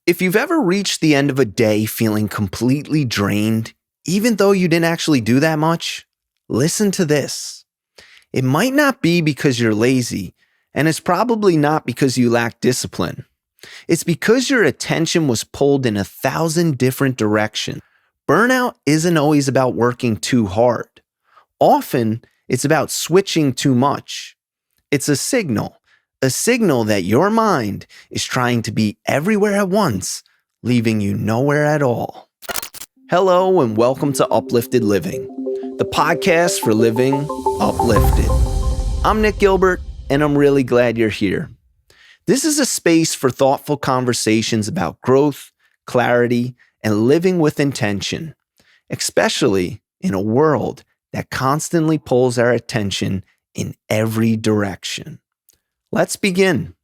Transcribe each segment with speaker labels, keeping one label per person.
Speaker 1: If you've ever reached the end of a day feeling completely drained, even though you didn't actually do that much, listen to this. It might not be because you're lazy, and it's probably not because you lack discipline. It's because your attention was pulled in 1,000 different directions. Burnout isn't always about working too hard. Often, it's about switching too much. It's a signal that your mind is trying to be everywhere at once, leaving you nowhere at all. Hello and welcome to Uplifted Living, the podcast for living uplifted. I'm Nick Gilbert, and I'm really glad you're here. This is a space for thoughtful conversations about growth, clarity, and living with intention, especially in a world that constantly pulls our attention in every direction. Let's begin.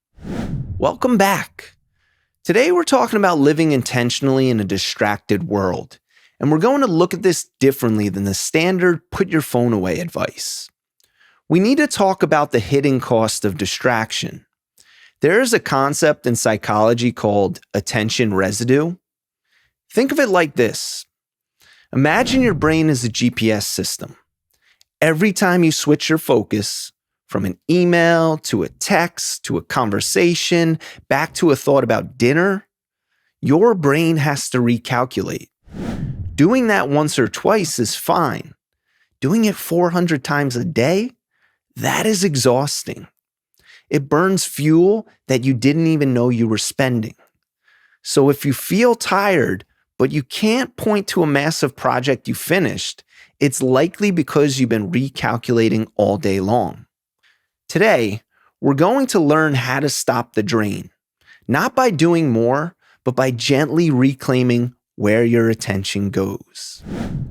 Speaker 1: Welcome back. Today we're talking about living intentionally in a distracted world, and we're going to look at this differently than the standard put your phone away advice. We need to talk about the hidden cost of distraction. There is a concept in psychology called attention residue. Think of it like this. Imagine your brain is a GPS system. Every time you switch your focus from an email to a text to a conversation back to a thought about dinner, your brain has to recalculate. Doing that once or twice is fine. Doing it 400 times a day, that is exhausting. It burns fuel that you didn't even know you were spending. So if you feel tired, but you can't point to a massive project you finished, it's likely because you've been recalculating all day long. Today, we're going to learn how to stop the drain, not by doing more, but by gently reclaiming where your attention goes.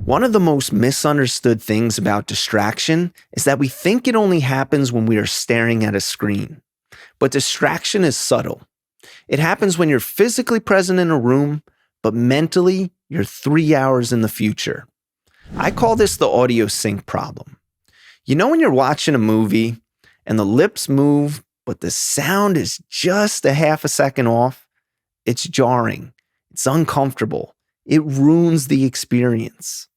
Speaker 1: One of the most misunderstood things about distraction is that we think it only happens when we are staring at a screen. But distraction is subtle. It happens when you're physically present in a room, but mentally, you're 3 hours in the future. I call this the audio sync problem. You know when you're watching a movie and the lips move, but the sound is just a half a second off? It's jarring. It's uncomfortable. It ruins the experience.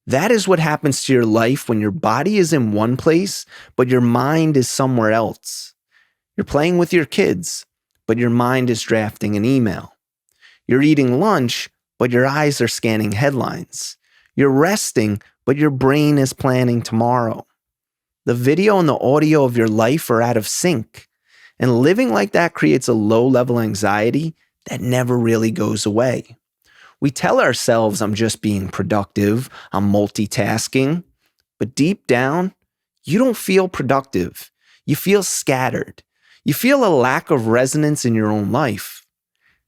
Speaker 1: That is what happens to your life when your body is in one place, but your mind is somewhere else. You're playing with your kids, but your mind is drafting an email. You're eating lunch, but your eyes are scanning headlines. You're resting, but your brain is planning tomorrow. The video and the audio of your life are out of sync, and living like that creates a low-level anxiety that never really goes away. We tell ourselves, I'm just being productive, I'm multitasking, but deep down, you don't feel productive. You feel scattered. You feel a lack of resonance in your own life.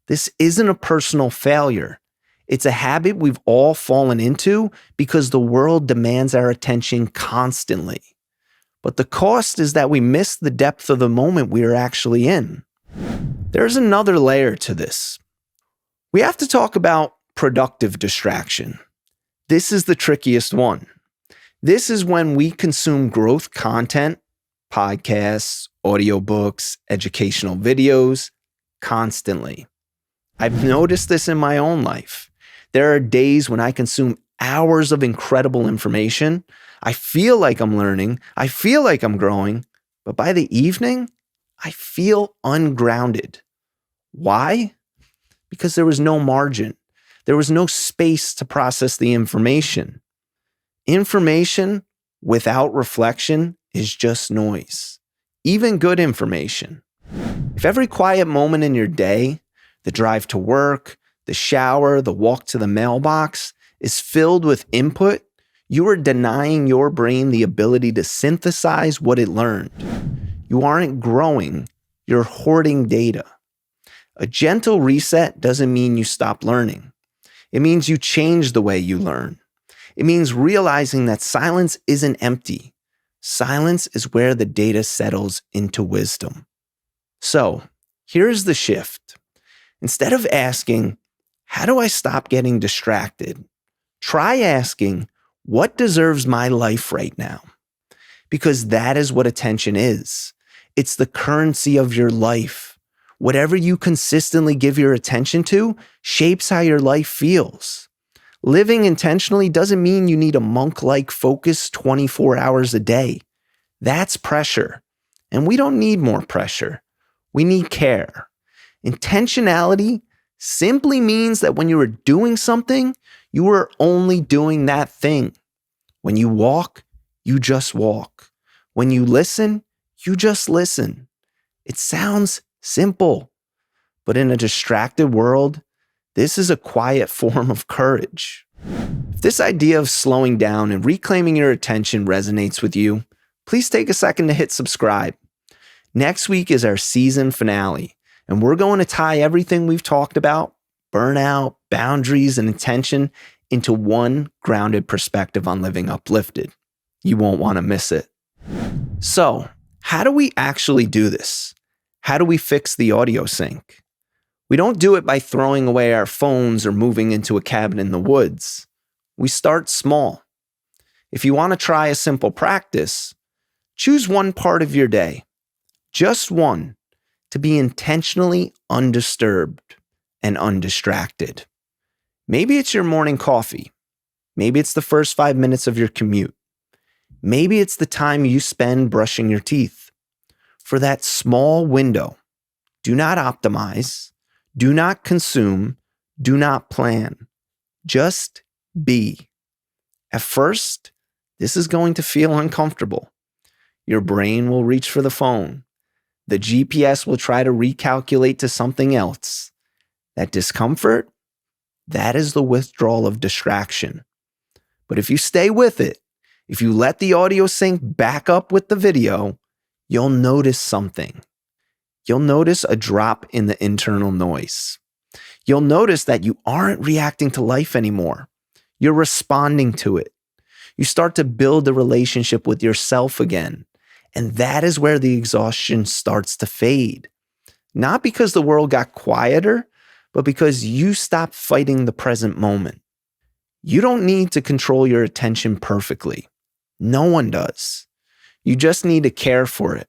Speaker 1: This isn't a personal failure. It's a habit we've all fallen into because the world demands our attention constantly. But the cost is that we miss the depth of the moment we are actually in. There's another layer to this. We have to talk about productive distraction. This is the trickiest one. This is when we consume growth content, podcasts, audiobooks, educational videos, constantly. I've noticed this in my own life. There are days when I consume hours of incredible information. I feel like I'm learning. I feel like I'm growing. But by the evening, I feel ungrounded. Why? Because there was no margin. There was no space to process the information. Information without reflection is just noise. Even good information. If every quiet moment in your day, the drive to work, the shower, the walk to the mailbox, is filled with input, you are denying your brain the ability to synthesize what it learned. You aren't growing, you're hoarding data. A gentle reset doesn't mean you stop learning. It means you change the way you learn. It means realizing that silence isn't empty. Silence is where the data settles into wisdom. So, here's the shift. Instead of asking, how do I stop getting distracted? Try asking, what deserves my life right now? Because that is what attention is. It's the currency of your life. Whatever you consistently give your attention to shapes how your life feels. Living intentionally doesn't mean you need a monk-like focus 24 hours a day. That's pressure. And we don't need more pressure. We need care. Intentionality simply means that when you are doing something, you are only doing that thing. When you walk, you just walk. When you listen, you just listen. It sounds simple, but in a distracted world, this is a quiet form of courage. If this idea of slowing down and reclaiming your attention resonates with you, please take a second to hit subscribe. Next week is our season finale, and we're going to tie everything we've talked about, burnout, boundaries, and intention, into one grounded perspective on living uplifted. You won't want to miss it. So, how do we actually do this? How do we fix the audio sync? We don't do it by throwing away our phones or moving into a cabin in the woods. We start small. If you want to try a simple practice, choose one part of your day, just one, to be intentionally undisturbed and undistracted. Maybe it's your morning coffee. Maybe it's the first 5 minutes of your commute. Maybe it's the time you spend brushing your teeth. For that small window, do not optimize, do not consume, do not plan. Just be. At first, this is going to feel uncomfortable. Your brain will reach for the phone. The GPS will try to recalculate to something else. That discomfort, that is the withdrawal of distraction. But if you stay with it, if you let the audio sync back up with the video, you'll notice something. You'll notice a drop in the internal noise. You'll notice that you aren't reacting to life anymore. You're responding to it. You start to build a relationship with yourself again. And that is where the exhaustion starts to fade. Not because the world got quieter, but because you stopped fighting the present moment. You don't need to control your attention perfectly. No one does. You just need to care for it.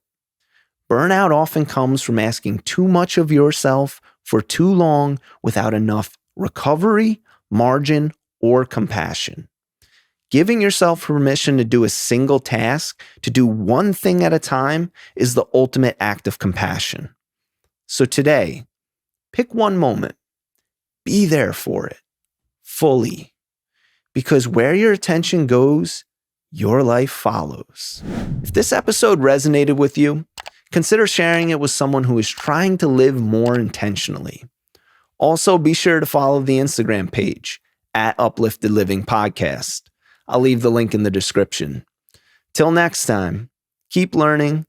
Speaker 1: Burnout often comes from asking too much of yourself for too long without enough recovery, margin, or compassion. Giving yourself permission to do a single task, to do one thing at a time, is the ultimate act of compassion. So today, pick one moment. Be there for it, fully. Because where your attention goes, your life follows. If this episode resonated with you, consider sharing it with someone who is trying to live more intentionally. Also, be sure to follow the Instagram page at Uplifted Living Podcast. I'll leave the link in the description. Till next time, keep learning,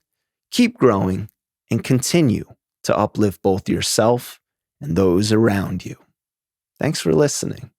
Speaker 1: keep growing, and continue to uplift both yourself and those around you. Thanks for listening.